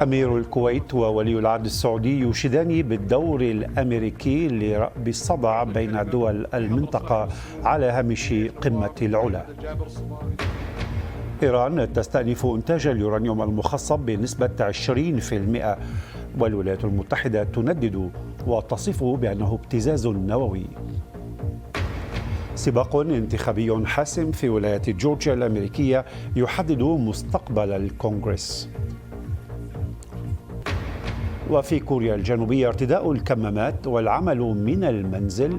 أمير الكويت وولي العهد السعودي يشيدان بالدور الأمريكي لرأب الصدع بين دول المنطقة على هامش قمة العلا. إيران تستأنف إنتاج اليورانيوم المخصب بنسبة 20%، والولايات المتحدة تندد وتصفه بأنه ابتزاز نووي. سباق انتخابي حاسم في ولاية جورجيا الأمريكية يحدد مستقبل الكونغرس. وفي كوريا الجنوبية ارتداء الكمامات والعمل من المنزل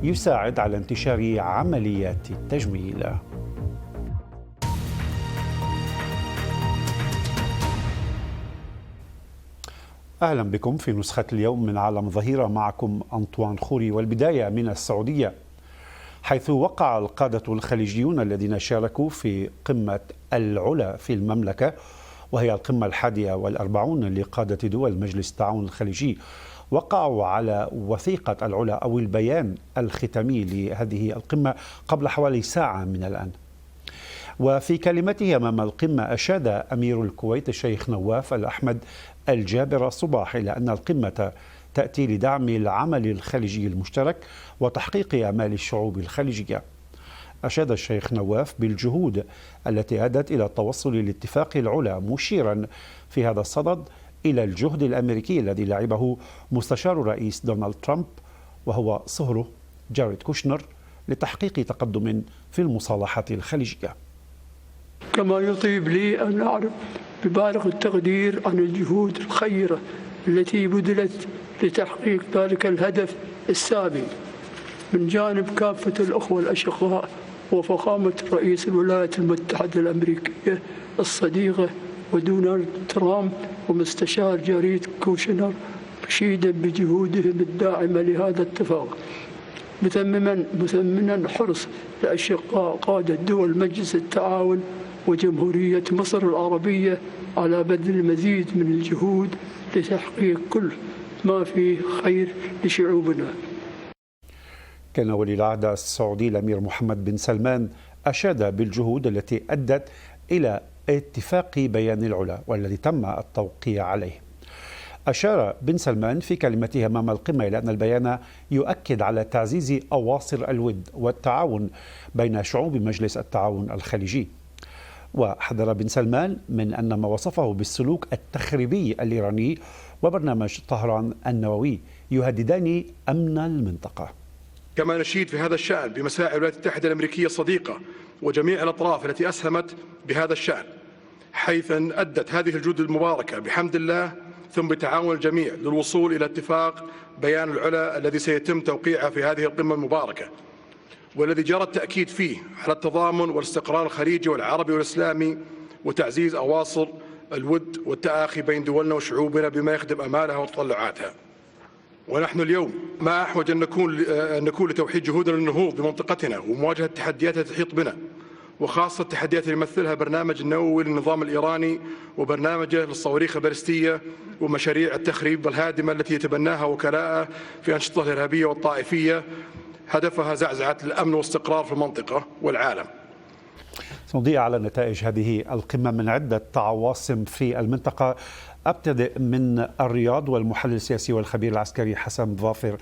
يساعد على انتشار عمليات التجميل. أهلا بكم في نسخة اليوم من عالم ظهيرة، معكم أنطوان خوري. والبداية من السعودية، حيث وقع القادة الخليجيون الذين شاركوا في قمة العلا في المملكة، وهي القمة 41 لقادة دول مجلس التعاون الخليجي، وقعوا على وثيقة العلا أو البيان الختامي لهذه القمة قبل حوالي ساعة من الآن. وفي كلمته أمام القمة أشاد أمير الكويت الشيخ نواف الأحمد الجابر الصباح إلى أن القمة تأتي لدعم العمل الخليجي المشترك وتحقيق آمال الشعوب الخليجية. أشاد الشيخ نواف بالجهود التي أدت إلى التوصل لاتفاق العلا، مشيرا في هذا الصدد إلى الجهد الأمريكي الذي لعبه مستشار الرئيس دونالد ترامب وهو صهره جاريد كوشنر لتحقيق تقدم في المصالحات الخليجية. كما يطيب لي أن أعرف ببالغ التقدير عن الجهود الخيرة التي بذلت لتحقيق ذلك الهدف السامي من جانب كافة الأخوة الأشقاء وفخامة رئيس الولايات المتحدة الأمريكية الصديقة ودونالد ترامب ومستشار جاريد كوشنر، مشيدا بجهودهم الداعمة لهذا الاتفاق، مثمنا حرص الأشقاء قادة دول مجلس التعاون وجمهورية مصر العربية على بذل المزيد من الجهود لتحقيق كل ما فيه خير لشعوبنا. كان ولي العهد السعودي الأمير محمد بن سلمان أشاد بالجهود التي أدت إلى اتفاق بيان العلا والذي تم التوقيع عليه. أشار بن سلمان في كلمته أمام القمة إلى أن البيان يؤكد على تعزيز أواصر الود والتعاون بين شعوب مجلس التعاون الخليجي. وحذر بن سلمان من أن ما وصفه بالسلوك التخريبي الإيراني وبرنامج طهران النووي يهددان أمن المنطقة. كما نشيد في هذا الشأن بمساعي الولايات المتحدة الأمريكية الصديقة وجميع الأطراف التي أسهمت بهذا الشأن، حيث أدت هذه الجهود المباركة بحمد الله ثم بتعاون الجميع للوصول إلى اتفاق بيان العلا الذي سيتم توقيعه في هذه القمة المباركة، والذي جرى التأكيد فيه على التضامن والاستقرار الخليجي والعربي والإسلامي وتعزيز أواصر الود والتآخي بين دولنا وشعوبنا بما يخدم آمالها وتطلعاتها. ونحن اليوم ما أحوج أن نكون لتوحيد جهودنا للنهوض بمنطقتنا ومواجهة التحديات التي تحيط بنا، وخاصة التحديات اللي يمثلها برنامج النووي للنظام الإيراني وبرنامجه للصواريخ البالستية ومشاريع التخريب الهادمة التي يتبناها وكلاءه في أنشطته الإرهابية والطائفية هدفها زعزعة الأمن والاستقرار في المنطقة والعالم. سنضيء على نتائج هذه القمة من عدة عواصم في المنطقة. أبتدئ من الرياض والمحلل السياسي والخبير العسكري حسن ظافر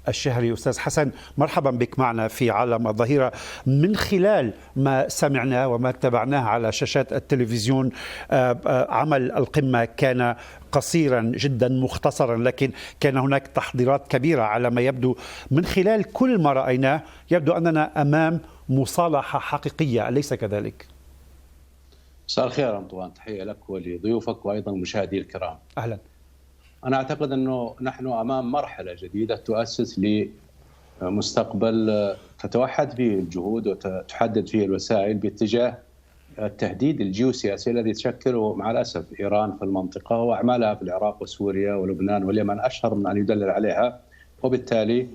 الشهري. أستاذ حسن، مرحبا بك معنا في عالم الظهيرة. من خلال ما سمعناه وما تابعناه على شاشات التلفزيون، عمل القمة كان قصيرا جدا مختصرا، لكن كان هناك تحضيرات كبيرة على ما يبدو. من خلال كل ما رأيناه يبدو أننا أمام مصالحة حقيقية، أليس كذلك؟ مساء الخير أنطوان، تحية لك ولضيوفك وأيضا المشاهدين الكرام. أهلا. أنا أعتقد أنه نحن أمام مرحلة جديدة تؤسس لمستقبل تتوحد فيه الجهود وتحدد فيه الوسائل باتجاه التهديد الجيوسياسي الذي تشكله مع الأسف إيران في المنطقة، وأعمالها في العراق وسوريا ولبنان واليمن أشهر من أن يدلل عليها. وبالتالي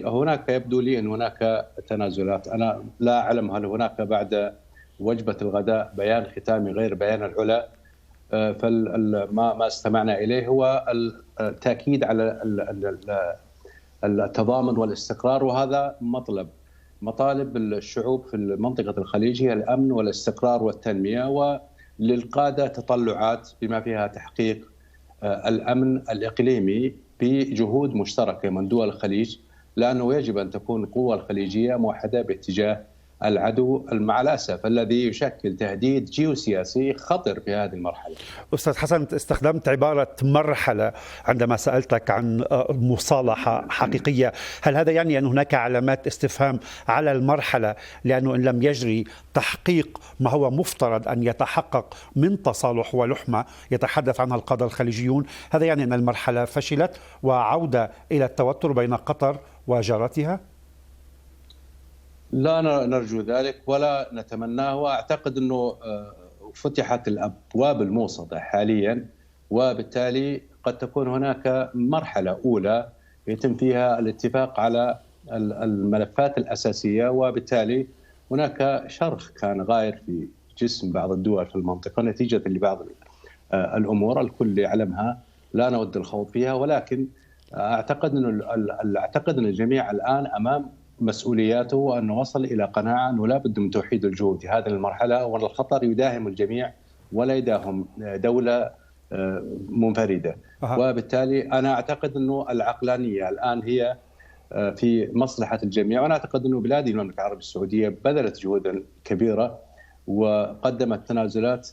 هناك يبدو لي أن هناك تنازلات. أنا لا أعلم هل هناك بعد وجبة الغداء بيان ختامي غير بيان العلا. فما استمعنا إليه هو التأكيد على التضامن والاستقرار، وهذا مطالب الشعوب في منطقة الخليج هي الأمن والاستقرار والتنمية، للقادة تطلعات بما فيها تحقيق الأمن الإقليمي بجهود مشتركة من دول الخليج، لأنه يجب أن تكون القوى الخليجية موحدة باتجاه العدو مع الأسف الذي يشكل تهديد جيوسياسي خطر في هذه المرحلة. أستاذ حسن، استخدمت عبارة مرحلة عندما سألتك عن مصالحة حقيقية، هل هذا يعني أن هناك علامات استفهام على المرحلة؟ لأنه إن لم يجري تحقيق ما هو مفترض أن يتحقق من تصالح ولحمة يتحدث عنها القادة الخليجيون، هذا يعني أن المرحلة فشلت وعودة إلى التوتر بين قطر وجارتها؟ لا نرجو ذلك ولا نتمناه، وأعتقد أنه فتحت الأبواب الموصدة حاليا، وبالتالي قد تكون هناك مرحلة أولى يتم فيها الاتفاق على الملفات الأساسية، وبالتالي هناك شرخ كان غاير في جسم بعض الدول في المنطقة نتيجة لبعض الأمور الكل يعلمها لا نود الخوض فيها، ولكن أعتقد أن الجميع الآن أمام مسؤولياته، وأنه وصل إلى قناعة أنه لا بد من توحيد الجهود في هذه المرحلة، وأن الخطر يداهم الجميع ولا يداهم دولة منفردة. وبالتالي أنا أعتقد أنه العقلانية الآن هي في مصلحة الجميع، وأنا أعتقد أنه بلاد المملكة العربية السعودية بذلت جهودا كبيرة وقدمت تنازلات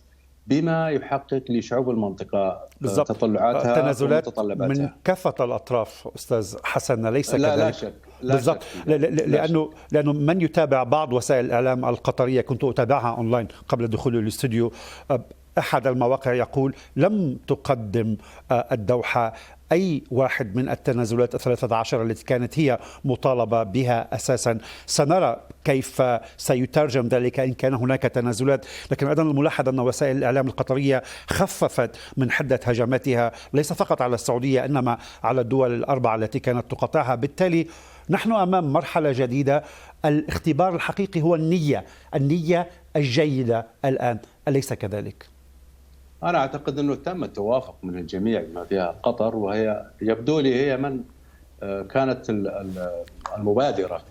بما يحقق لشعوب المنطقة تطلعاتها تنازلات ومتطلباتها من كافة الأطراف أستاذ حسن، ليس كذلك؟ لا شك. بالضبط، لأنه من يتابع بعض وسائل الإعلام القطرية، كنت أتابعها أونلاين قبل دخولي الاستوديو، أحد المواقع يقول لم تقدم الدوحة أي واحد من التنازلات 13 التي كانت هي مطالبة بها أساسا. سنرى كيف سيترجم ذلك إن كان هناك تنازلات، لكن أيضا الملاحظ أن وسائل الإعلام القطرية خففت من حدة هجماتها ليس فقط على السعودية إنما على الدول الأربعة التي كانت تقاطعها. بالتالي نحن أمام مرحلة جديدة، الاختبار الحقيقي هو النية الجيدة الآن، أليس كذلك؟ أنا أعتقد أنه تم التوافق من الجميع بما فيها قطر، وهي يبدو لي هي من كانت المبادرة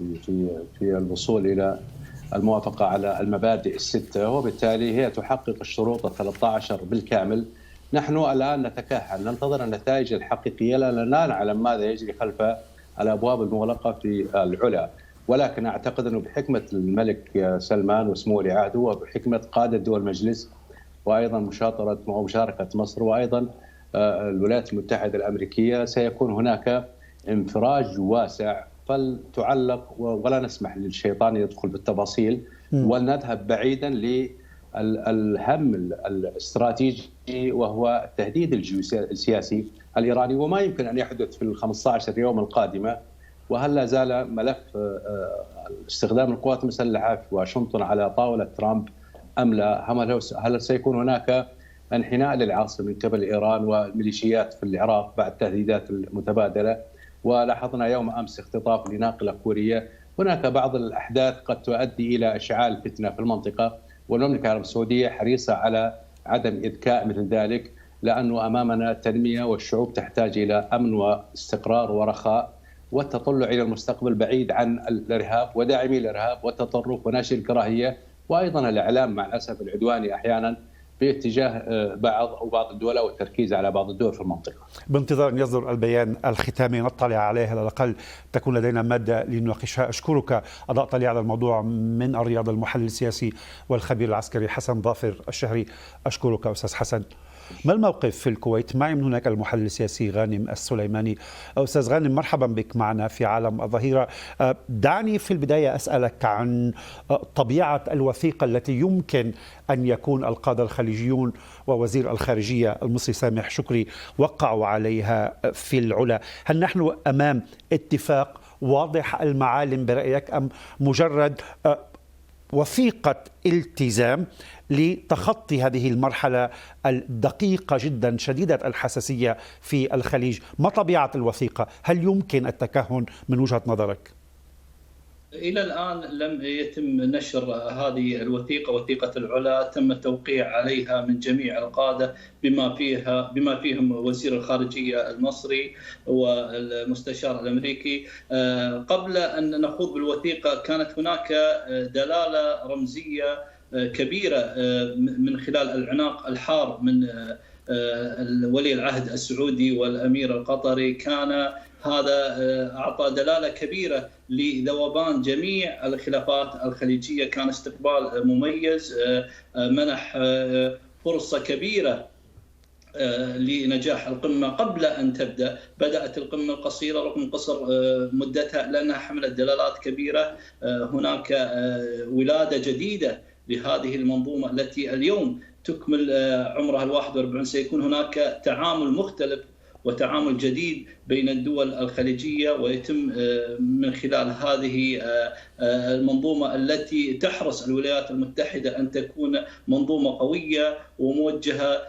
في الوصول إلى الموافقة على المبادئ الستة، وبالتالي هي تحقق الشروط 13 بالكامل. نحن الآن نتكهن ننتظر النتائج الحقيقية، لأننا لا نعلم ماذا يجري خلف الأبواب المغلقة في العلا، ولكن أعتقد أنه بحكمة الملك سلمان وسمو ولي عهده وبحكمة قادة دول المجلس وأيضا مشاركة مصر وأيضا الولايات المتحدة الأمريكية سيكون هناك انفراج واسع، فلتعلق ولا نسمح للشيطان يدخل بالتفاصيل، ولنذهب بعيدا للهم الاستراتيجي وهو التهديد السياسي الإيراني وما يمكن أن يحدث في 15 يوم القادمة. وهل لا زال ملف استخدام القوات المسلحة في واشنطن على طاولة ترامب أم لا؟ هل سيكون هناك انحناء للعاصمة من قبل إيران والميليشيات في العراق بعد التهديدات المتبادلة؟ ولاحظنا يوم أمس اختطاف لناقلة كورية. هناك بعض الأحداث قد تؤدي إلى إشعال فتنة في المنطقة، والمملكة العربية السعودية حريصة على عدم إذكاء مثل ذلك، لأنه أمامنا تنمية والشعوب تحتاج إلى أمن واستقرار ورخاء والتطلع إلى المستقبل بعيد عن الإرهاب وداعمي الإرهاب والتطرف ونشر الكراهية، وأيضا الإعلام مع الأسف العدواني أحيانا باتجاه بعض الدول أو التركيز على بعض الدول في المنطقة. بانتظار أن يصدر البيان الختامي نطلع عليه، على الأقل تكون لدينا مادة لنناقشها. أشكرك، أضأت لي على الموضوع من الرياض المحلل السياسي والخبير العسكري حسن ظافر الشهري. أشكرك أستاذ حسن. ما الموقف في الكويت؟ معي من هناك المحلل السياسي غانم السليماني. أستاذ غانم، مرحبا بك معنا في عالم الظهيرة. دعني في البداية أسألك عن طبيعة الوثيقة التي يمكن أن يكون القادة الخليجيون ووزير الخارجية المصري سامح شكري وقعوا عليها في العلا. هل نحن أمام اتفاق واضح المعالم برأيك، أم مجرد وثيقة التزام لتخطي هذه المرحلة الدقيقة جدا شديدة الحساسية في الخليج؟ ما طبيعة الوثيقة؟ هل يمكن التكهن من وجهة نظرك؟ إلى الآن لم يتم نشر هذه الوثيقة، وثيقة العلا تم التوقيع عليها من جميع القادة بما فيهم وزير الخارجية المصري والمستشار الأمريكي. قبل أن نخوض بالوثيقة كانت هناك دلالة رمزية كبيرة من خلال العناق الحار من ولي العهد السعودي والأمير القطري، كان هذا أعطى دلالة كبيرة لذوبان جميع الخلافات الخليجية. كان استقبال مميز، منح فرصة كبيرة لنجاح القمة قبل أن تبدأ. بدأت القمة القصيرة رغم قصر مدتها لأنها حملت دلالات كبيرة. هناك ولادة جديدة لهذه المنظومة التي اليوم تكمل عمرها 41. سيكون هناك تعامل مختلف وتعامل جديد بين الدول الخليجية، ويتم من خلال هذه المنظومة التي تحرص الولايات المتحدة أن تكون منظومة قوية وموجهة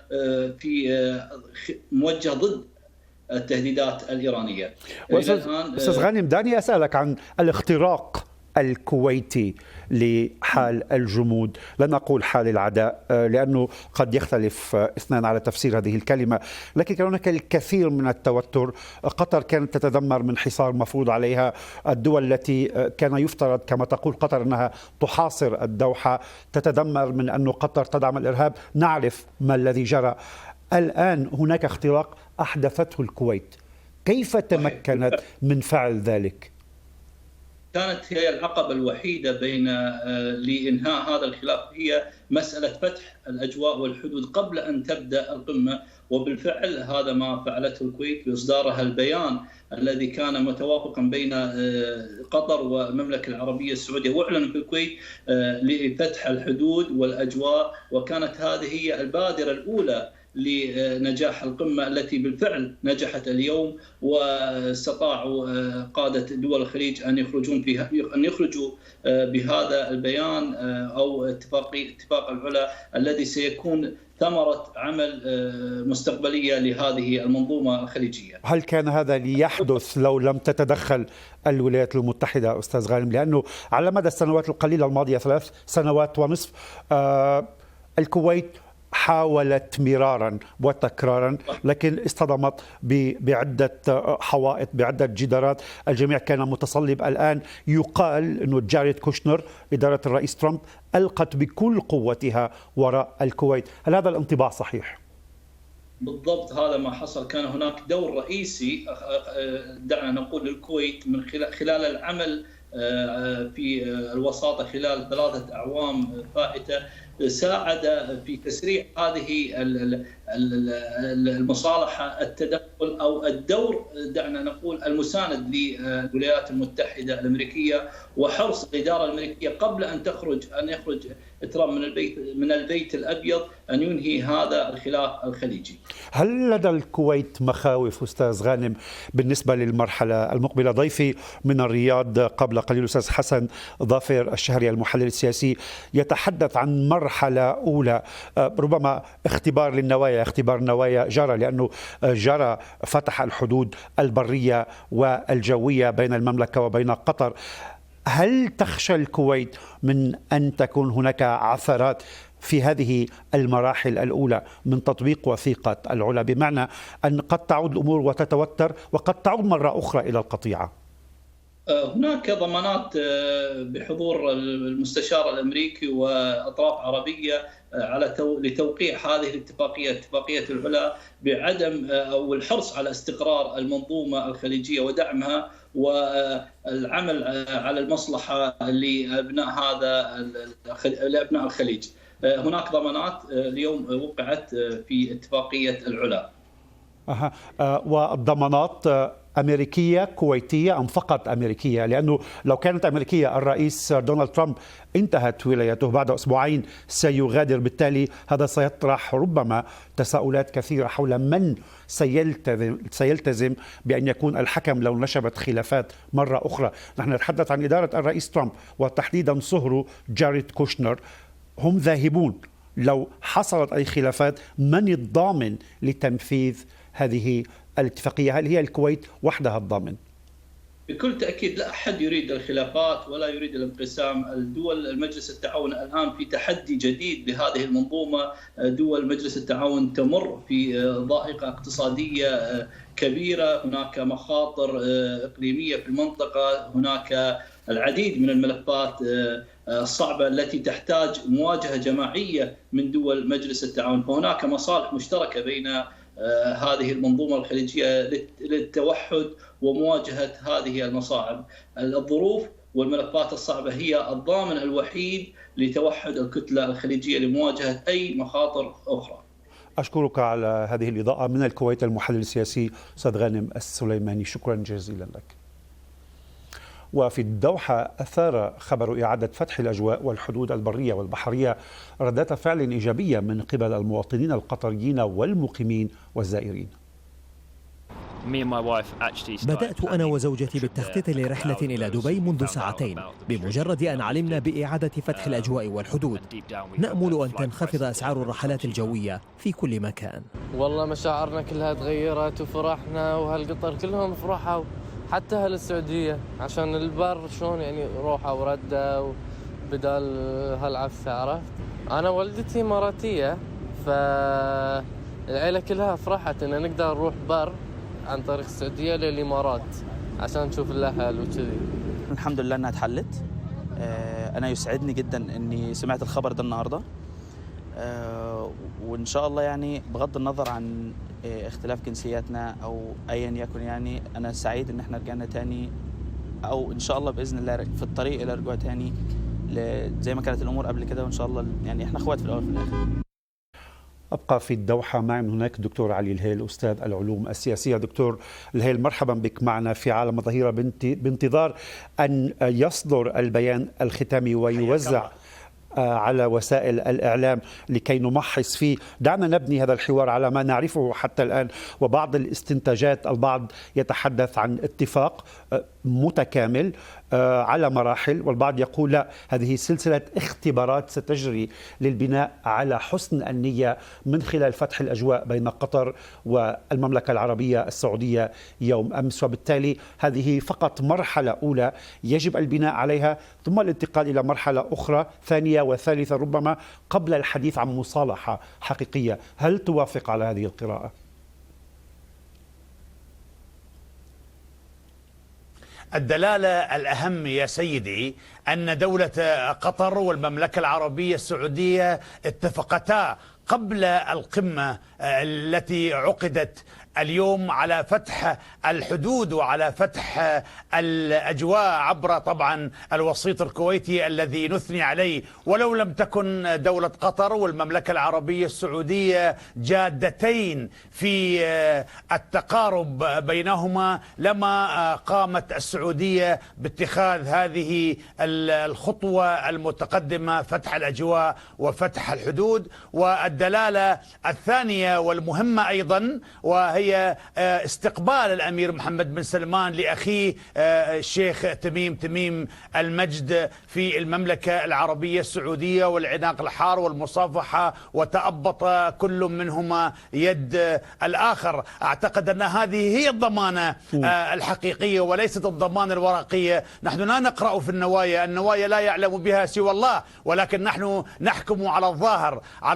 موجهة ضد التهديدات الإيرانية. أستاذ غانم، دعني أسألك عن الاختراق الكويتي لحال الجمود، لن أقول حال العداء لأنه قد يختلف اثنان على تفسير هذه الكلمة، لكن كان هناك الكثير من التوتر. قطر كانت تتذمر من حصار مفروض عليها. الدول التي كان يفترض كما تقول قطر أنها تحاصر الدوحة تتذمر من أن قطر تدعم الإرهاب. نعرف ما الذي جرى. الآن هناك اختراق أحدثته الكويت، كيف تمكنت من فعل ذلك؟ كانت هي العقبة الوحيدة بين لإنهاء هذا الخلاف هي مسألة فتح الأجواء والحدود قبل أن تبدأ القمة، وبالفعل هذا ما فعلته الكويت بإصدارها البيان الذي كان متوافقا بين قطر والمملكة العربية السعودية، واعلن في الكويت لفتح الحدود والأجواء. وكانت هذه هي البادرة الأولى لنجاح القمة التي بالفعل نجحت اليوم، واستطاعوا قادة دول الخليج أن يخرجوا بهذا البيان أو اتفاق العلا الذي سيكون ثمرة عمل مستقبلية لهذه المنظومة الخليجية. هل كان هذا ليحدث لو لم تتدخل الولايات المتحدة أستاذ غانم؟ لأنه على مدى السنوات القليلة الماضية 3 سنوات ونصف الكويت حاولت مرارا وتكرارا، لكن اصطدمت بعدة حوائط، بعدة جدارات. الجميع كان متصلب. الآن يقال أنه جاريد كوشنر إدارة الرئيس ترامب ألقت بكل قوتها وراء الكويت. هل هذا الانطباع صحيح؟ بالضبط، هذا ما حصل. كان هناك دور رئيسي دعنا نقول للكويت من خلال العمل في الوساطة خلال 3 أعوام فائتة، ساعد في تسريع هذه المصالحة، التدخل أو الدور دعنا نقول المساند للولايات المتحدة الأمريكية، وحرص الإدارة الأمريكية قبل أن يخرج ترامب من البيت الأبيض أن ينهي هذا الخلاف الخليجي. هل لدى الكويت مخاوف أستاذ غانم بالنسبة للمرحلة المقبلة؟ ضيفي من الرياض قبل قليل أستاذ حسن ظافر الشهري المحلل السياسي يتحدث عن مرحلة أولى، ربما اختبار للنوايا، اختبار نوايا جرى، لأنه جرى فتح الحدود البرية والجوية بين المملكة وبين قطر. هل تخشى الكويت من أن تكون هناك عثرات في هذه المراحل الأولى من تطبيق وثيقة العلا، بمعنى أن قد تعود الأمور وتتوتر وقد تعود مرة أخرى إلى القطيعة؟ هناك ضمانات بحضور المستشار الأمريكي وأطراف عربية لتوقيع هذه الاتفاقية، اتفاقية العلا، بعدم أو الحرص على استقرار المنظومة الخليجية ودعمها والعمل على المصلحة لأبناء الخليج. هناك ضمانات اليوم وقعت في اتفاقية العلا. والضمانات أمريكية كويتية أم فقط أمريكية؟ لأنه لو كانت أمريكية الرئيس دونالد ترامب انتهت ولايته بعد أسبوعين سيغادر، بالتالي هذا سيطرح ربما تساؤلات كثيرة حول من سيلتزم بأن يكون الحكم لو نشبت خلافات مرة أخرى. نحن نتحدث عن إدارة الرئيس ترامب وتحديدا صهره جاريد كوشنر، هم ذاهبون. لو حصلت أي خلافات من الضامن لتنفيذ هذه الاتفاقية؟ هل هي الكويت وحدها الضامن؟ بكل تأكيد لا أحد يريد الخلافات ولا يريد الانقسام. الدول المجلس التعاون الآن في تحدي جديد لهذه المنظومة. دول مجلس التعاون تمر في ضائقة اقتصادية كبيرة، هناك مخاطر إقليمية في المنطقة، هناك العديد من الملفات الصعبة التي تحتاج مواجهة جماعية من دول مجلس التعاون. فهناك مصالح مشتركة بين هذه المنظومة الخليجية للتوحد ومواجهة هذه المصاعب. الظروف والملفات الصعبة هي الضامن الوحيد لتوحد الكتلة الخليجية لمواجهة أي مخاطر أخرى. أشكرك على هذه الإضاءة من الكويت المحلل السياسي أستاذ غانم السليماني، شكرا جزيلا لك. وفي الدوحة أثار خبر إعادة فتح الأجواء والحدود البرية والبحرية ردات فعل إيجابية من قبل المواطنين القطريين والمقيمين والزائرين. بدأت أنا وزوجتي بالتخطيط لرحلة إلى دبي منذ ساعتين بمجرد أن علمنا بإعادة فتح الأجواء والحدود. نأمل أن تنخفض أسعار الرحلات الجوية في كل مكان. والله مشاعرنا كلها تغيرت وفرحنا، وهالقطر كلهم فرحوا، حتى أهل السعودية عشان البر شلون يعني روحه ورده بدال هالعفة. عرفت أنا والدتي إماراتية، فالعيلة كلها فرحت إن نقدر نروح بر عن طريق السعودية للإمارات عشان نشوف الأهل وكذي. الحمد لله أنها اتحلت. أنا يسعدني جدا إني سمعت الخبر ده النهاردة، وإن شاء الله يعني بغض النظر عن اختلاف جنسياتنا أو أيا يكن، يعني أنا سعيد إن احنا رجعنا تاني، أو إن شاء الله بإذن الله في الطريق إلى رجوع تاني زي ما كانت الأمور قبل كده، وإن شاء الله يعني احنا أخوات في الأول وفي الآخر. أبقى في الدوحة معي من هناك دكتور علي الهيل أستاذ العلوم السياسية. دكتور الهيل، مرحبا بك معنا في عالم الظهيرة بانتظار أن يصدر البيان الختامي ويوزع على وسائل الإعلام لكي نمحص فيه. دعنا نبني هذا الحوار على ما نعرفه حتى الآن وبعض الاستنتاجات. البعض يتحدث عن اتفاق متكامل على مراحل، والبعض يقول لا، هذه سلسلة اختبارات ستجري للبناء على حسن النية من خلال فتح الأجواء بين قطر والمملكة العربية السعودية يوم أمس، وبالتالي هذه فقط مرحلة أولى يجب البناء عليها، ثم الانتقال إلى مرحلة أخرى ثانية وثالثة ربما قبل الحديث عن مصالحة حقيقية. هل توافق على هذه القراءة؟ الدلالة الأهم يا سيدي أن دولة قطر والمملكة العربية السعودية اتفقتا قبل القمة التي عقدت اليوم على فتح الحدود وعلى فتح الأجواء عبر طبعا الوسيط الكويتي الذي نثني عليه. ولو لم تكن دولة قطر والمملكة العربية السعودية جادتين في التقارب بينهما لما قامت السعودية باتخاذ هذه الخطوة المتقدمة، فتح الأجواء وفتح الحدود. والدلالة الثانية والمهمة أيضا وهي استقبال الأمير محمد بن سلمان لأخيه الشيخ تميم المجد في المملكة العربية السعودية، والعناق الحار والمصافحة، وتأبط كل منهما يد الآخر. أعتقد أن هذه هي الضمانة الحقيقية وليست الضمانة الورقية. نحن لا نقرأ في النوايا لا يعلم بها سوى الله، ولكن نحن نحكم على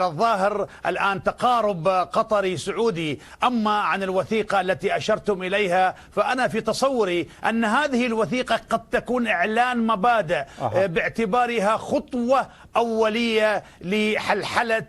الظاهر الآن تقارب قطري سعودي. أما عن الوثيقة التي أشرتم إليها فأنا في تصوري أن هذه الوثيقة قد تكون إعلان مبادئ باعتبارها خطوة أولية لحلحلة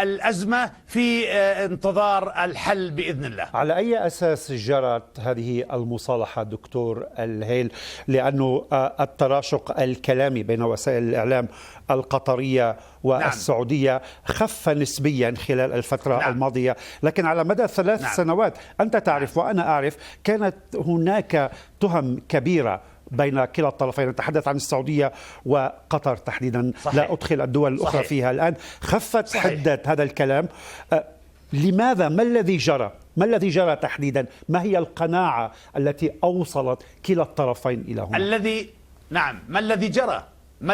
الأزمة في انتظار الحل بإذن الله. على أي أساس جرت هذه المصالحة دكتور الهيل؟ لأنه التراشق الكلامي بين وسائل الإعلام القطرية والسعودية خف نسبيا خلال الفترة الماضية، لكن على مدى 3 سنوات أنت تعرف وأنا أعرف كانت هناك تهم كبيرة بين كلا الطرفين. نتحدث عن السعودية وقطر تحديدا. صحيح. لا أدخل الدول الأخرى فيها الآن. خفت حدة هذا الكلام. لماذا؟ ما الذي جرى تحديدا؟ ما هي القناعة التي أوصلت كلا الطرفين إلى هنا؟ ما الذي جرى؟ ما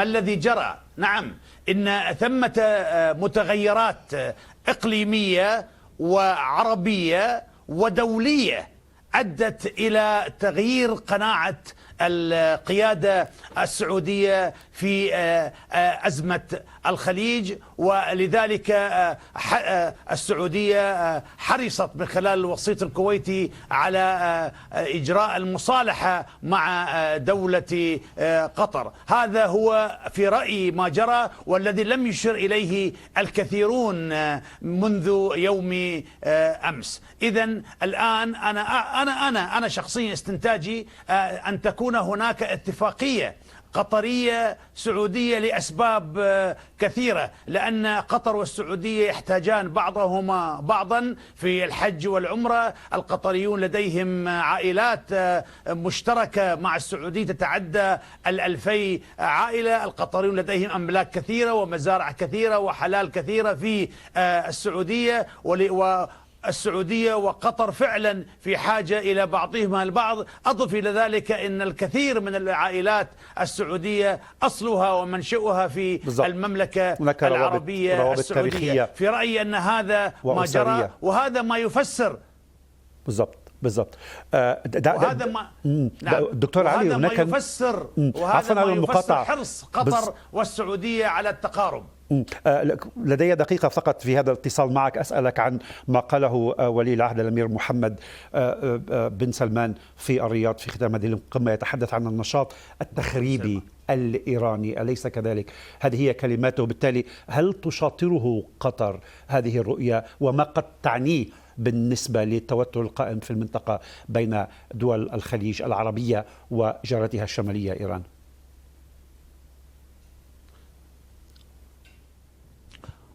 الذي جرى؟ نعم، إن ثمة متغيرات إقليمية وعربية ودولية أدت إلى تغيير قناعة القيادة السعودية في أزمة الخليج، ولذلك السعودية حرصت من خلال الوسيط الكويتي على إجراء المصالحة مع دولة قطر. هذا هو في رأيي ما جرى، والذي لم يشر إليه الكثيرون منذ يوم أمس. إذن الآن أنا شخصيا استنتاجي أن تكون هناك اتفاقية قطرية سعودية لأسباب كثيرة، لأن قطر والسعودية يحتاجان بعضهما بعضا في الحج والعمرة. القطريون لديهم عائلات مشتركة مع السعودية تتعدى 2000 عائلة. القطريون لديهم أملاك كثيرة ومزارع كثيرة وحلال كثيرة في السعودية، السعودية وقطر فعلا في حاجة إلى بعضهما البعض. أضف إلى ذلك أن الكثير من العائلات السعودية أصلها ومنشأها في المملكة العربية السعودية. في رأيي أن هذا ما جرى، وهذا ما يفسر بالضبط. وهذا ما دكتور علي، وهذا ما يفسر حرص قطر والسعودية على التقارب. لدي دقيقة فقط في هذا الاتصال معك أسألك عن ما قاله ولي العهد الأمير محمد بن سلمان في الرياض في ختام هذه القمة، يتحدث عن النشاط التخريبي الإيراني، أليس كذلك؟ هذه هي كلماته. بالتالي هل تشاطره قطر هذه الرؤية وما قد تعنيه بالنسبة للتوتر القائم في المنطقة بين دول الخليج العربية وجارتها الشمالية إيران؟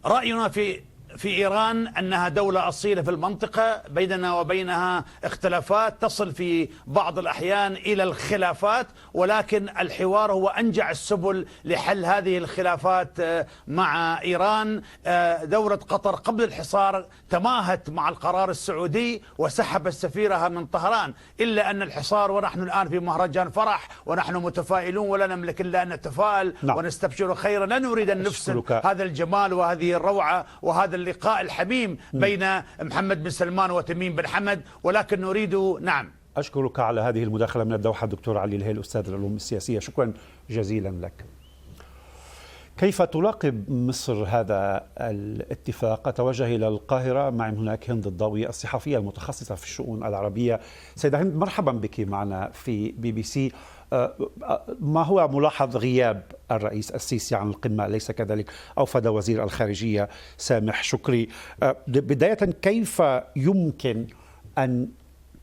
رأينا في إيران أنها دولة أصيلة في المنطقة، بيننا وبينها اختلافات تصل في بعض الأحيان إلى الخلافات، ولكن الحوار هو أنجع السبل لحل هذه الخلافات مع إيران. دولة قطر قبل الحصار تماهت مع القرار السعودي وسحبت سفيرها من طهران، إلا أن الحصار ونحن الآن في مهرجان فرح ونحن متفائلون ولا نملك إلا أن نتفائل ونستبشر خيرا. لا نريد أن نفسد هذا الجمال وهذه الروعة وهذا اللقاء الحميم بين محمد بن سلمان وتميم بن حمد، ولكن نريد أشكرك على هذه المداخلة من الدوحة دكتور علي الهيل، أستاذ العلوم السياسية، شكرا جزيلا لك. كيف تراقب مصر هذا الاتفاق؟ أتوجه إلى القاهرة، معي هناك هند الضاوي الصحفية المتخصصة في الشؤون العربية. سيدة هند، مرحبا بك معنا في BBC. ما هو ملاحظ غياب الرئيس السيسي عن القمة، أليس كذلك؟ أوفد وزير الخارجية سامح شكري. بداية، كيف يمكن أن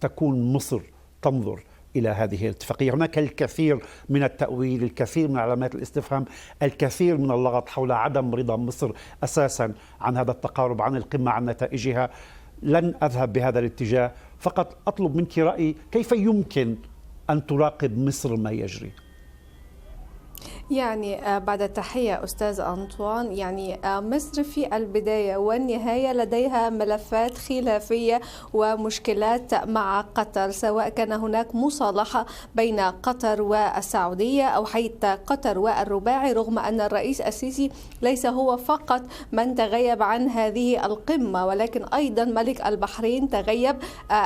تكون مصر تنظر إلى هذه الاتفاقية؟ هناك الكثير من التأويل، الكثير من علامات الاستفهام، الكثير من اللغط حول عدم رضا مصر أساسا عن هذا التقارب، عن القمة، عن نتائجها. لن أذهب بهذا الاتجاه، فقط أطلب منك رأي كيف يمكن أن تراقب مصر ما يجري. يعني بعد التحية أستاذ أنطوان، يعني مصر في البداية والنهاية لديها ملفات خلافية ومشكلات مع قطر، سواء كان هناك مصالحة بين قطر والسعودية أو حتى قطر والرباعي، رغم أن الرئيس السيسي ليس هو فقط من تغيب عن هذه القمة، ولكن أيضا ملك البحرين تغيب،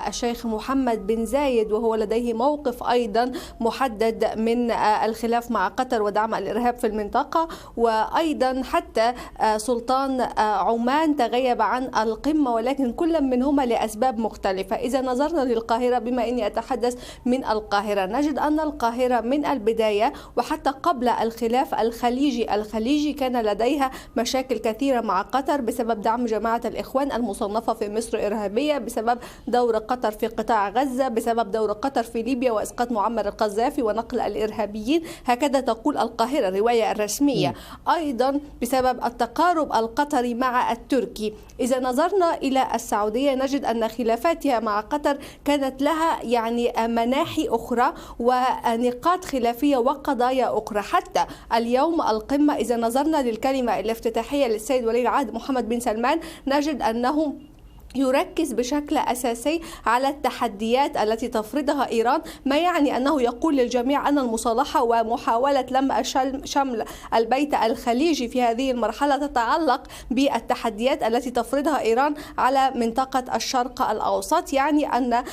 الشيخ محمد بن زايد، وهو لديه موقف أيضا محدد من الخلاف مع قطر ودعم الإرهاب في المنطقة، وأيضا حتى سلطان عمان تغيب عن القمة، ولكن كل منهما لأسباب مختلفة. إذا نظرنا للقاهرة، بما أني أتحدث من القاهرة، نجد أن القاهرة من البداية وحتى قبل الخلاف الخليجي كان لديها مشاكل كثيرة مع قطر بسبب دعم جماعة الإخوان المصنفة في مصر إرهابية، بسبب دور قطر في قطاع غزة، بسبب دور قطر في ليبيا وإسقاط معمر القذافي ونقل الإرهابيين، هكذا تقول القاهرة الرواية الرسمية. أيضا بسبب التقارب القطري مع التركي. إذا نظرنا إلى السعودية نجد أن خلافاتها مع قطر كانت لها يعني مناحي أخرى ونقاط خلافية وقضايا أخرى. حتى اليوم القمة، إذا نظرنا للكلمة الافتتاحية للسيد ولي العهد محمد بن سلمان، نجد أنه يركز بشكل أساسي على التحديات التي تفرضها إيران، ما يعني أنه يقول للجميع أن المصالحة ومحاولة لم شمل البيت الخليجي في هذه المرحلة تتعلق بالتحديات التي تفرضها إيران على منطقة الشرق الأوسط. يعني أن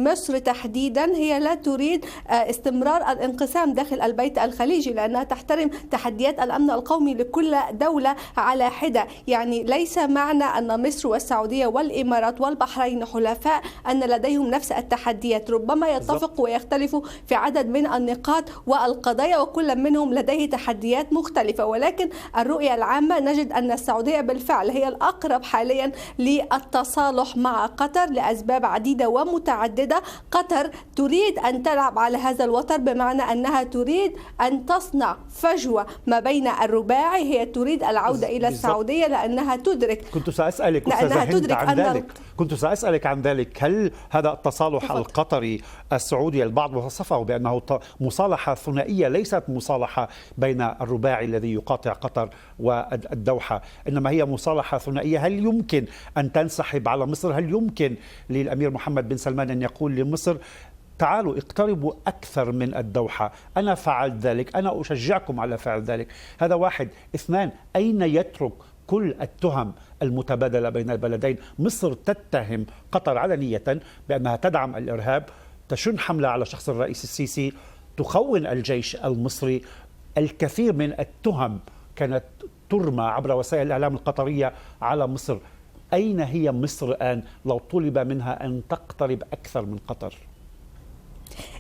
مصر تحديدا هي لا تريد استمرار الانقسام داخل البيت الخليجي، لأنها تحترم تحديات الأمن القومي لكل دولة على حدة. يعني ليس معنى أن مصر والسعودية والإمارات والبحرين حلفاء أن لديهم نفس التحديات، ربما يتفقوا ويختلفوا في عدد من النقاط والقضايا، وكل منهم لديه تحديات مختلفة، ولكن الرؤية العامة نجد أن السعودية بالفعل هي الأقرب حاليا للتصالح مع قطر لأسباب عديدة ومتعددة. قطر تريد أن تلعب على هذا الوتر، بمعنى أنها تريد أن تصنع فجوة ما بين الرباعي، هي تريد العودة إلى السعودية لأنها تدرك كنت سأسألك عن ذلك. هل هذا التصالح القطري السعودي البعض وصفه بأنه مصالحة ثنائية، ليست مصالحة بين الرباعي الذي يقاطع قطر والدوحة، إنما هي مصالحة ثنائية. هل يمكن أن تنسحب على مصر؟ هل يمكن للأمير محمد بن سلمان أن يقول لمصر تعالوا اقتربوا أكثر من الدوحة، أنا فعلت ذلك، أنا أشجعكم على فعل ذلك؟ هذا واحد. اثنان، أين يترك كل التهم المتبادلة بين البلدين؟ مصر تتهم قطر علنية بأنها تدعم الإرهاب، تشن حملة على شخص الرئيس السيسي، تخون الجيش المصري. الكثير من التهم كانت ترمى عبر وسائل الإعلام القطرية على مصر. أين هي مصر الآن لو طلب منها أن تقترب أكثر من قطر؟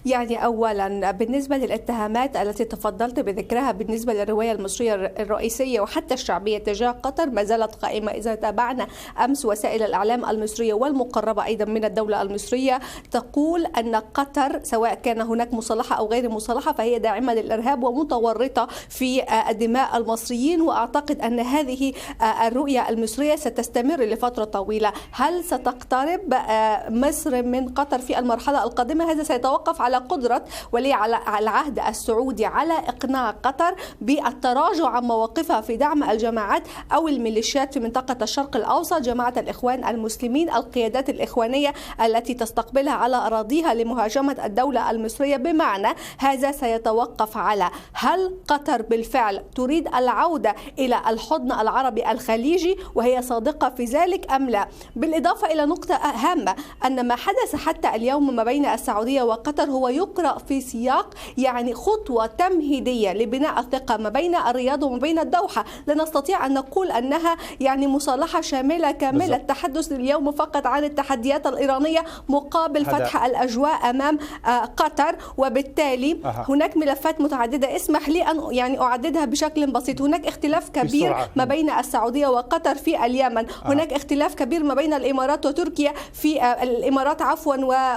يعني أولا بالنسبة للاتهامات التي تفضلت بذكرها بالنسبة للرواية المصرية الرئيسية وحتى الشعبية تجاه قطر ما زالت قائمة. إذا تابعنا أمس وسائل الإعلام المصرية والمقربة أيضا من الدولة المصرية تقول أن قطر سواء كان هناك مصالحة أو غير مصالحة فهي داعمة للإرهاب ومتورطة في دماء المصريين، وأعتقد أن هذه الرؤية المصرية ستستمر لفترة طويلة. هل ستقترب مصر من قطر في المرحلة القادمة؟ هذا سيتوقف على قدرة ولي العهد السعودي على إقناع قطر بالتراجع عن مواقفها في دعم الجماعات أو الميليشيات في منطقة الشرق الأوسط، جماعة الإخوان المسلمين، القيادات الإخوانية التي تستقبلها على أراضيها لمهاجمة الدولة المصرية. بمعنى هذا سيتوقف على هل قطر بالفعل تريد العودة إلى الحضن العربي الخليجي وهي صادقة في ذلك أم لا. بالإضافة إلى نقطة هامة أن ما حدث حتى اليوم ما بين السعودية وقطر هو يقرأ في سياق يعني خطوة تمهيدية لبناء الثقة ما بين الرياض وما بين الدوحة. لا نستطيع أن نقول أنها يعني مصالحة شاملة كاملة. التحدث اليوم فقط عن التحديات الإيرانية مقابل فتح الأجواء أمام قطر، وبالتالي هناك ملفات متعددة. اسمح لي أن يعني أعددها بشكل بسيط. هناك اختلاف كبير ما بين السعودية وقطر في اليمن، هناك اختلاف كبير ما بين الإمارات وتركيا في الإمارات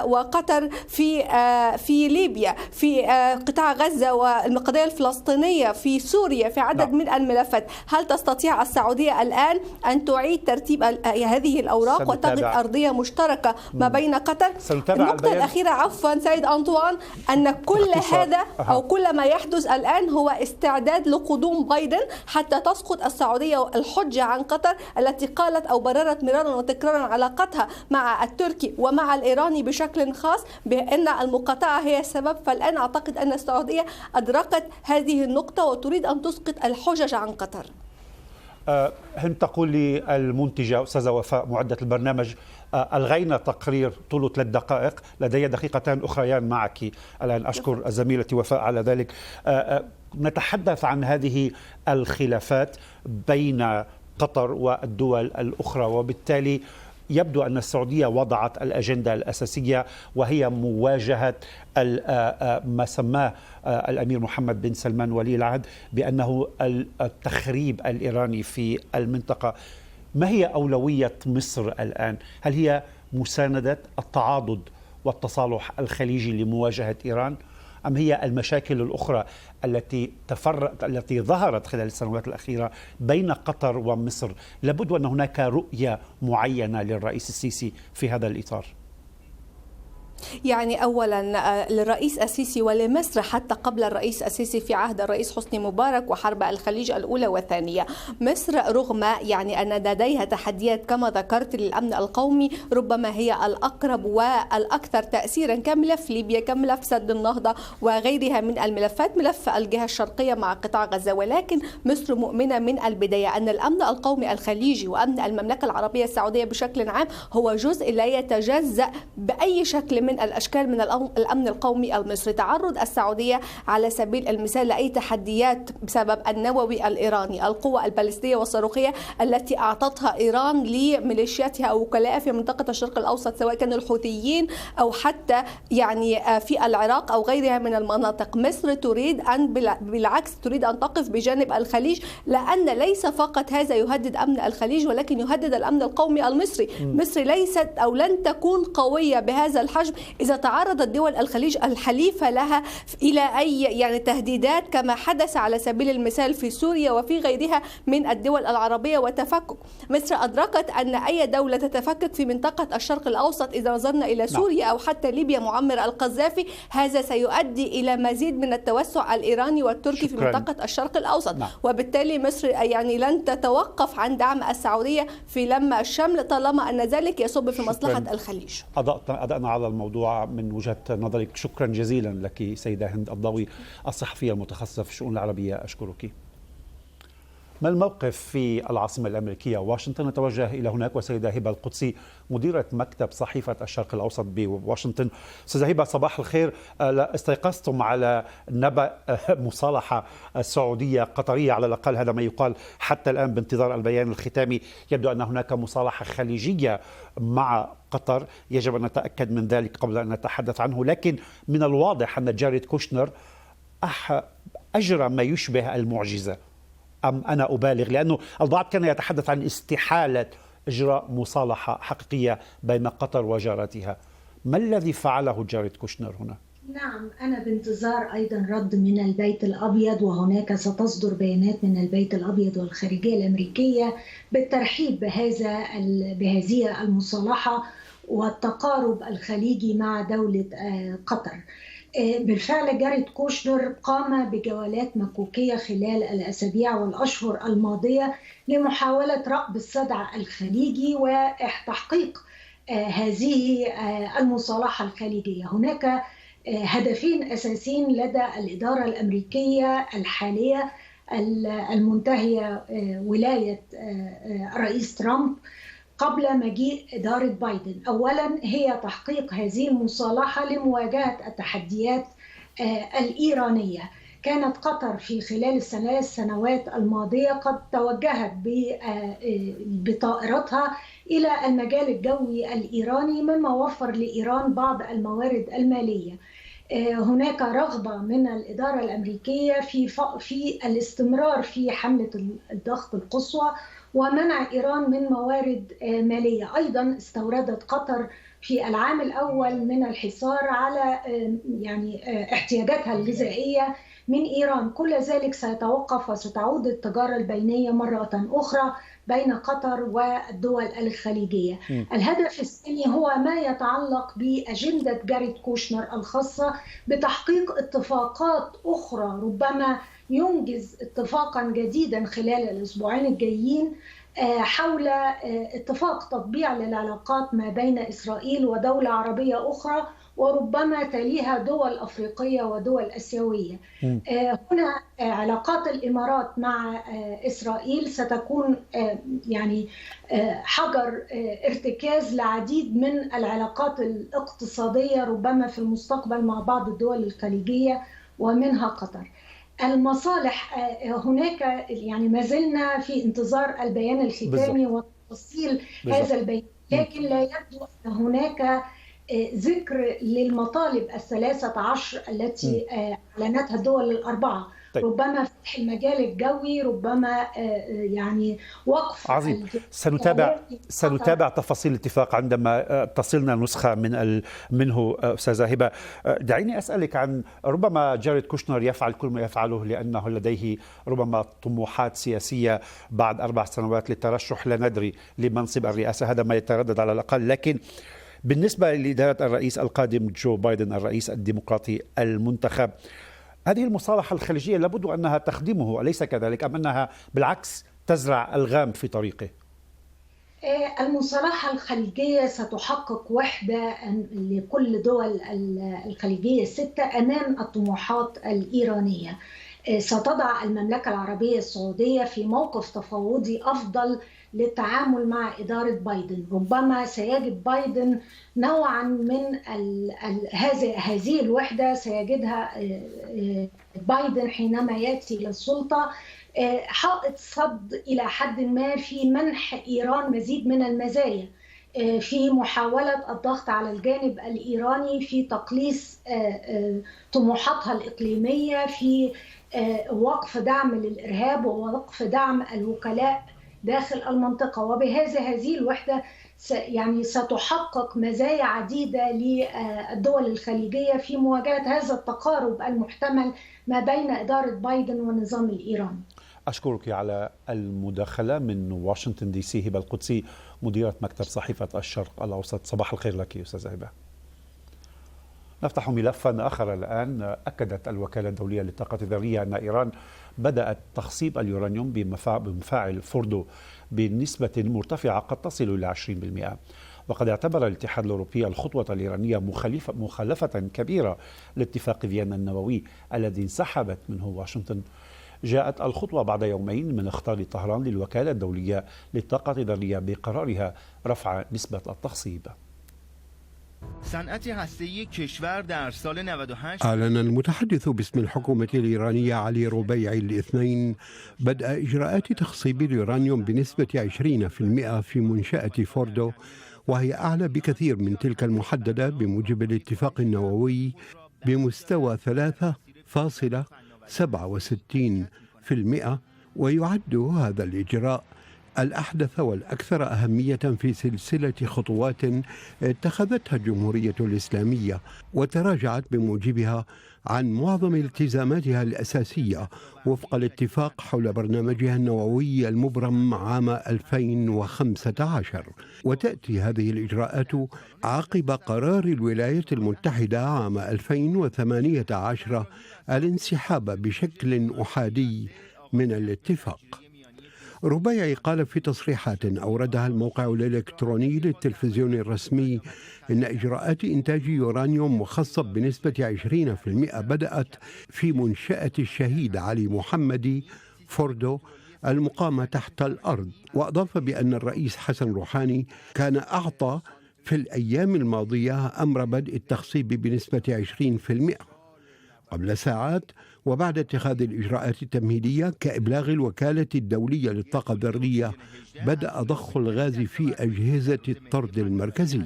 وقطر في ليبيا، في قطاع غزة والقضية الفلسطينية، في سوريا، في عدد من الملفات. هل تستطيع السعودية الآن أن تعيد ترتيب هذه الأوراق وتجد أرضية مشتركة ما بين قطر؟ النقطة الأخيرة عفوا سيد أنطوان، أن كل هذا أو كل ما يحدث الآن هو استعداد لقدوم بايدن حتى تسقط السعودية الحجة عن قطر التي قالت أو بررت مرارا وتكرارا علاقتها مع التركي ومع الإيراني بشكل خاص بأن المقاطعة هي السبب. فالآن أعتقد أن السعودية أدركت هذه النقطة وتريد أن تسقط الحجج عن قطر. هند تقول لي المنتجة أستاذة وفاء معدة البرنامج ألغينا تقرير طوله 3 دقائق، لدي دقيقتان أخريان معك الآن. أشكر زميلتي وفاء على ذلك. نتحدث عن هذه الخلافات بين قطر والدول الأخرى، وبالتالي يبدو أن السعودية وضعت الأجندة الأساسية وهي مواجهة ما سماه الأمير محمد بن سلمان ولي العهد بأنه التخريب الإيراني في المنطقة. ما هي أولوية مصر الآن؟ هل هي مساندة التعاضد والتصالح الخليجي لمواجهة إيران، أم هي المشاكل الأخرى التي ظهرت خلال السنوات الأخيرة بين قطر ومصر؟ لابد أن هناك رؤية معينة للرئيس السيسي في هذا الإطار. يعني أولا الرئيس السيسي ولمصر حتى قبل الرئيس السيسي في عهد الرئيس حسني مبارك وحرب الخليج الأولى والثانية، مصر رغم يعني أن لديها تحديات كما ذكرت للأمن القومي ربما هي الأقرب والأكثر تأثيرا كملف ليبيا، كملف سد النهضة وغيرها من الملفات، ملف الجهة الشرقية مع قطاع غزة. ولكن مصر مؤمنة من البداية أن الأمن القومي الخليجي وأمن المملكة العربية السعودية بشكل عام هو جزء لا يتجزأ بأي شكل من الأشكال من الأمن القومي المصري. تعرض السعودية على سبيل المثال لأي تحديات بسبب النووي الإيراني، القوة البالستية والصاروخية التي أعطتها إيران لميليشياتها أو وكلائها في منطقة الشرق الأوسط، سواء كانوا الحوثيين أو حتى يعني في العراق أو غيرها من المناطق. مصر تريد أن بالعكس تريد أن تقف بجانب الخليج، لأن ليس فقط هذا يهدد أمن الخليج ولكن يهدد الأمن القومي المصري. مصر ليست أو لن تكون قوية بهذا الحجم إذا تعرضت دول الخليج الحليفة لها إلى أي يعني تهديدات كما حدث على سبيل المثال في سوريا وفي غيرها من الدول العربية وتفكك. مصر أدركت أن أي دولة تتفكك في منطقة الشرق الأوسط إذا نظرنا إلى سوريا أو حتى ليبيا معمر القذافي، هذا سيؤدي إلى مزيد من التوسع الإيراني والتركي في منطقة الشرق الأوسط. وبالتالي مصر يعني لن تتوقف عن دعم السعودية في لم الشمل طالما أن ذلك يصب في مصلحة الخليج. أضأنا على الموضوع من وجهة نظرك. شكرا جزيلا لك سيدة هند الضوي الصحفية المتخصصة في الشؤون العربية، أشكرك. ما الموقف في العاصمة الأمريكية واشنطن؟ نتوجه إلى هناك وسيدة هبة القدسي مديرة مكتب صحيفة الشرق الأوسط بواشنطن. سيدة هبة صباح الخير. استيقظتم على نبأ مصالحة سعودية قطرية، على الأقل هذا ما يقال حتى الآن بانتظار البيان الختامي. يبدو أن هناك مصالحة خليجية مع قطر، يجب أن نتأكد من ذلك قبل أن نتحدث عنه. لكن من الواضح أن جاريد كوشنر أجرى ما يشبه المعجزة، أم أنا أبالغ؟ لأنه البعض كان يتحدث عن استحالة إجراء مصالحة حقيقية بين قطر وجارتها. ما الذي فعله جاريد كوشنر هنا؟ نعم، أنا بانتظار أيضا رد من البيت الأبيض، وهناك ستصدر بيانات من البيت الأبيض والخارجية الأمريكية بالترحيب بهذه المصالحة والتقارب الخليجي مع دولة قطر. بالفعل جاريد كوشنر قام بجولات مكوكية خلال الأسابيع والأشهر الماضية لمحاولة رأب الصدع الخليجي وتحقيق هذه المصالحة الخليجية. هناك هدفين أساسيين لدى الإدارة الأمريكية الحالية المنتهية ولاية الرئيس ترامب قبل مجيء إدارة بايدن. أولا هي تحقيق هذه المصالحة لمواجهة التحديات الإيرانية. كانت قطر في خلال الثلاث سنوات الماضية قد توجهت بطائرتها إلى المجال الجوي الإيراني، مما وفر لإيران بعض الموارد المالية. هناك رغبة من الإدارة الأمريكية في الاستمرار في حملة الضغط القصوى ومنع إيران من موارد مالية. أيضا استوردت قطر في العام الأول من الحصار على احتياجاتها الغذائية من إيران. كل ذلك سيتوقف وستعود التجارة البينية مرة أخرى بين قطر والدول الخليجية. الهدف الثاني هو ما يتعلق بأجندة جاريد كوشنر الخاصة بتحقيق اتفاقات أخرى، ربما ينجز اتفاقا جديدا خلال الأسبوعين الجايين حول اتفاق تطبيع للعلاقات ما بين إسرائيل ودولة عربية أخرى، وربما تليها دول أفريقية ودول أسيوية. هنا علاقات الإمارات مع إسرائيل ستكون حجر ارتكاز لعديد من العلاقات الاقتصادية ربما في المستقبل مع بعض الدول الخليجية ومنها قطر. المصالح هناك ما زلنا في انتظار البيان الختامي وتفصيل هذا البيان، لكن لا يبدو أن هناك ذكر للمطالب 13 التي أعلنتها الدول الأربعة. طيب. ربما فتح المجال الجوي، ربما وقف. عظيم. سنتابع تفاصيل الاتفاق عندما تصلنا نسخة منه. أستاذة هبة، دعيني أسألك عن ربما جاريد كوشنر يفعل كل ما يفعله لأنه لديه ربما طموحات سياسية بعد 4 سنوات للترشح، لا ندري لمنصب الرئاسة، هذا ما يتردد على الأقل. لكن بالنسبة لإدارة الرئيس القادم جو بايدن الرئيس الديمقراطي المنتخب، هذه المصالحة الخليجية لابد أنها تخدمه، أليس كذلك؟ أم أنها بالعكس تزرع ألغام في طريقه؟ المصالحة الخليجية ستحقق وحدة لكل دول الخليجية الستة أمام الطموحات الإيرانية. ستضع المملكة العربية السعودية في موقف تفاوضي أفضل للتعامل مع إدارة بايدن. ربما سيجد بايدن نوعا من هذه الوحدة سيجدها بايدن حينما يأتي للسلطة حائط صد إلى حد ما في منح إيران مزيد من المزايا، في محاولة الضغط على الجانب الإيراني في تقليص طموحاتها الإقليمية، في وقف دعم للإرهاب ووقف دعم الوكلاء داخل المنطقة. هذه الوحدة يعني ستحقق مزايا عديدة للدول الخليجية في مواجهة هذا التقارب المحتمل ما بين إدارة بايدن والنظام الإيراني. أشكرك على المداخلة من واشنطن دي سي. هبة القدسي، مديرة مكتب صحيفة الشرق الأوسط، صباح الخير لك أستاذ هبة. نفتح ملفا آخر الآن. أكدت الوكالة الدولية للطاقة الذرية أن إيران بدأت تخصيب اليورانيوم بمفاعل فوردو بنسبة مرتفعة قد تصل إلى 20%. وقد اعتبر الاتحاد الأوروبي الخطوة الإيرانية مخالفة كبيرة لاتفاق فيينا النووي الذي انسحبت منه واشنطن. جاءت الخطوة بعد يومين من اختار طهران للوكالة الدولية للطاقة الذرية بقرارها رفع نسبة التخصيب. أعلن المتحدث باسم الحكومة الإيرانية علي ربيعي الاثنين بدء إجراءات تخصيب اليورانيوم بنسبة 20% في منشأة فوردو، وهي أعلى بكثير من تلك المحددة بموجب الاتفاق النووي بمستوى 3.67%. ويعد هذا الإجراء الأحدث والأكثر أهمية في سلسلة خطوات اتخذتها الجمهورية الإسلامية وتراجعت بموجبها عن معظم التزاماتها الأساسية وفق الاتفاق حول برنامجها النووي المبرم عام 2015. وتأتي هذه الإجراءات عقب قرار الولايات المتحدة عام 2018 الانسحاب بشكل أحادي من الاتفاق. ربيعي قال في تصريحات أوردها الموقع الإلكتروني للتلفزيون الرسمي إن إجراءات إنتاج يورانيوم مخصب بنسبة 20% بدأت في منشأة الشهيد علي محمدي فوردو المقامة تحت الأرض. وأضاف بأن الرئيس حسن روحاني كان أعطى في الأيام الماضية أمر بدء التخصيب بنسبة 20%. قبل ساعات وبعد اتخاذ الإجراءات التمهيدية كإبلاغ الوكالة الدولية للطاقة الذرية بدأ ضخ الغاز في أجهزة الطرد المركزي.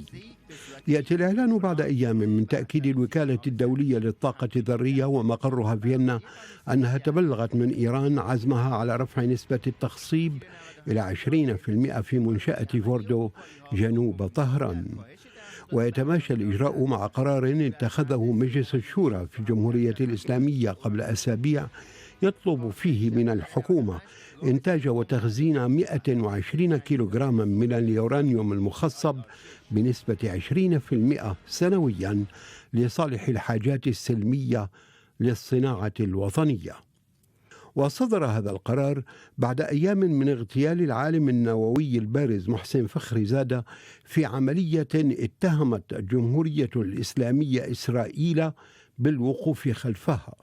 يأتي الإعلان بعد أيام من تأكيد الوكالة الدولية للطاقة الذرية ومقرها فيينا أنها تبلغت من إيران عزمها على رفع نسبة التخصيب إلى 20% في منشأة فوردو جنوب طهران. ويتماشى الإجراء مع قرار اتخذه مجلس الشورى في الجمهورية الإسلامية قبل أسابيع يطلب فيه من الحكومة إنتاج وتخزين 120 كيلوغراما من اليورانيوم المخصب بنسبة 20% سنويا لصالح الحاجات السلمية للصناعة الوطنية. وصدر هذا القرار بعد أيام من اغتيال العالم النووي البارز محسن فخري زادة في عملية اتهمت الجمهورية الإسلامية إسرائيل بالوقوف خلفها.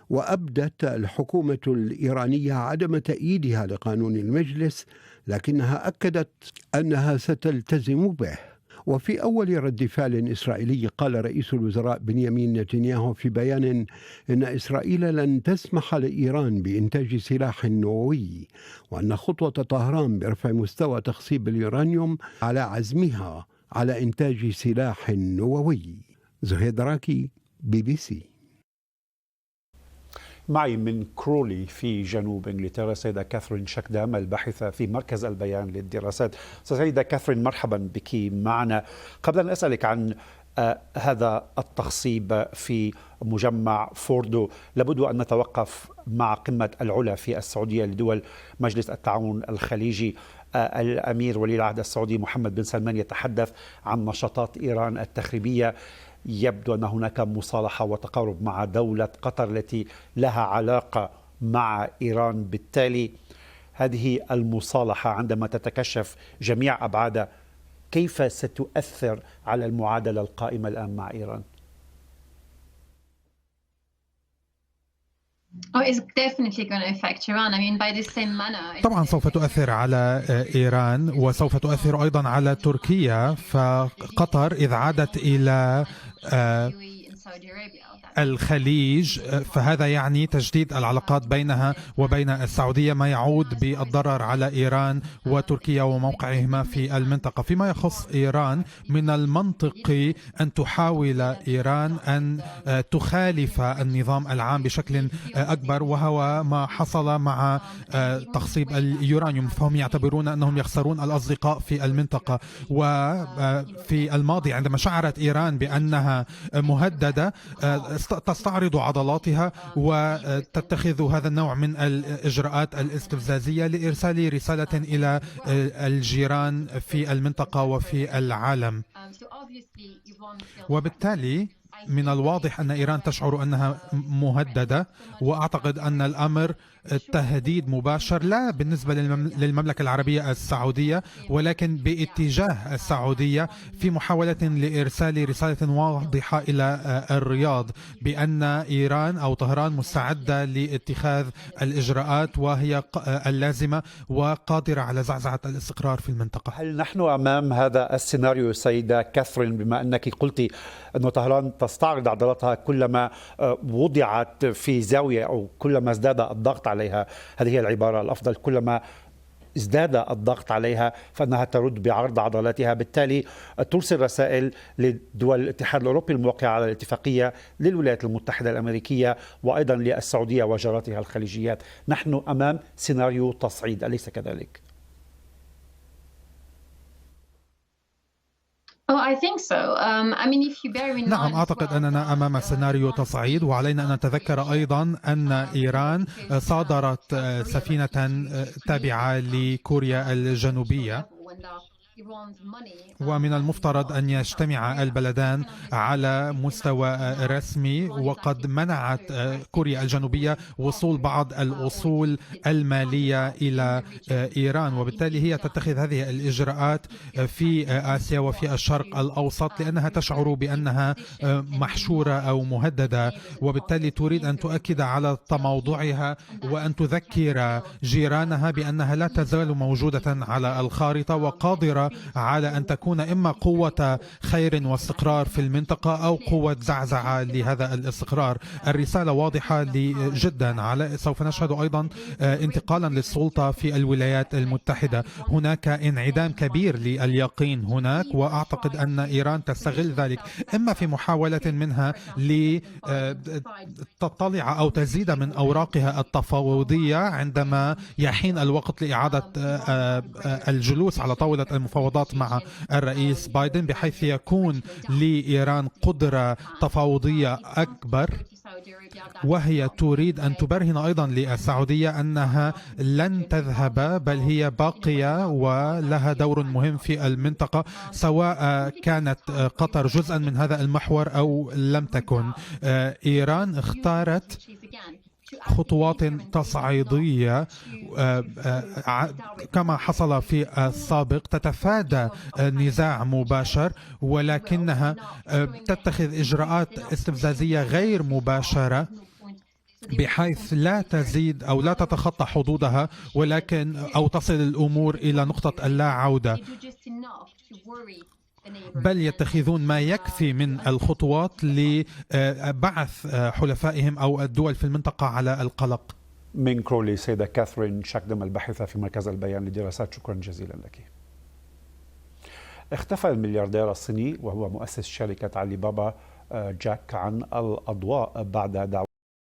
وأبدت الحكومة الإيرانية عدم تأييدها لقانون المجلس، لكنها أكدت أنها ستلتزم به. وفي أول رد فعل إسرائيلي قال رئيس الوزراء بنيامين نتنياهو في بيان إن إسرائيل لن تسمح لإيران بإنتاج سلاح نووي، وأن خطوة طهران برفع مستوى تخصيب اليورانيوم على عزمها على إنتاج سلاح نووي. زهيد راكي، BBC. معي من كرولي في جنوب انجلترا سيدة كاثرين شكدام الباحثة في مركز البيان للدراسات. سيدة كاثرين، مرحبا بك معنا. قبل أن أسألك عن هذا التخصيب في مجمع فوردو. لابد أن نتوقف مع قمة العلا في السعودية لدول مجلس التعاون الخليجي. الأمير ولي العهد السعودي محمد بن سلمان يتحدث عن نشاطات إيران التخريبية. يبدو أن هناك مصالحة وتقارب مع دولة قطر التي لها علاقة مع إيران. بالتالي هذه المصالحة عندما تتكشف جميع أبعادها كيف ستؤثر على المعادلة القائمة الآن مع إيران؟ طبعا سوف تؤثر على إيران وسوف تؤثر أيضا على تركيا. فقطر إذا عادت إلى الخليج فهذا يعني تجديد العلاقات بينها وبين السعودية، ما يعود بالضرر على إيران وتركيا وموقعهما في المنطقة. فيما يخص إيران من المنطقي أن تحاول إيران أن تخالف النظام العام بشكل أكبر، وهو ما حصل مع تخصيب اليورانيوم. فهم يعتبرون أنهم يخسرون الأصدقاء في المنطقة. وفي الماضي عندما شعرت إيران بأنها مهددة تستعرض عضلاتها وتتخذ هذا النوع من الإجراءات الاستفزازية لإرسال رسالة إلى الجيران في المنطقة وفي العالم. وبالتالي من الواضح أن إيران تشعر أنها مهددة، وأعتقد أن الأمر تهديد مباشر لا بالنسبة للمملكة العربية السعودية ولكن باتجاه السعودية في محاولة لإرسال رسالة واضحة إلى الرياض بأن إيران أو طهران مستعدة لاتخاذ الإجراءات وهي اللازمة وقادرة على زعزعة الاستقرار في المنطقة. هل نحن أمام هذا السيناريو سيدة كاثرين، بما أنك قلتي أن طهران تستعرض عضلاتها كلما وضعت في زاوية أو كلما ازداد الضغط عليها، هذه هي العبارة الأفضل، كلما ازداد الضغط عليها فإنها ترد بعرض عضلاتها، بالتالي ترسل رسائل لدول الاتحاد الأوروبي الموقعة على الاتفاقية، للولايات المتحدة الأمريكية وأيضا للسعودية وجاراتها الخليجيات. نحن أمام سيناريو تصعيد، أليس كذلك؟ نعم، أعتقد أننا أمام سيناريو تصعيد، وعلينا أن نتذكر أيضا أن إيران صادرت سفينة تابعة لكوريا الجنوبية، ومن المفترض أن يجتمع البلدان على مستوى رسمي، وقد منعت كوريا الجنوبية وصول بعض الأصول المالية إلى إيران، وبالتالي هي تتخذ هذه الإجراءات في آسيا وفي الشرق الأوسط لأنها تشعر بأنها محشورة أو مهددة، وبالتالي تريد أن تؤكد على تموضعها وأن تذكر جيرانها بأنها لا تزال موجودة على الخارطة وقادرة على أن تكون إما قوة خير واستقرار في المنطقة أو قوة زعزعة لهذا الاستقرار. الرسالة واضحة جدا. سوف نشهد أيضا انتقالا للسلطة في الولايات المتحدة. هناك انعدام كبير لليقين هناك، وأعتقد أن إيران تستغل ذلك إما في محاولة منها لتطلع أو تزيد من أوراقها التفاوضية عندما يحين الوقت لإعادة الجلوس على طاولة المفاوضات مع الرئيس بايدن، بحيث يكون لإيران قدرة تفاوضية أكبر، وهي تريد أن تبرهن أيضا للسعودية أنها لن تذهب بل هي باقية ولها دور مهم في المنطقة، سواء كانت قطر جزءا من هذا المحور أو لم تكن. إيران اختارت خطوات تصعيدية كما حصل في السابق، تتفادى نزاع مباشر ولكنها تتخذ إجراءات استفزازية غير مباشرة بحيث لا تزيد أو لا تتخطى حدودها أو تصل الأمور إلى نقطة اللا عودة، بل يتخذون ما يكفي من الخطوات لبعث حلفائهم أو الدول في المنطقة على القلق. من كرولي سيدة كاثرين شاكدم الباحثة في مركز البيان للدراسات، شكرا جزيلا لك. اختفى الملياردير الصيني وهو مؤسس شركة علي بابا جاك عن الأضواء بعد دعوة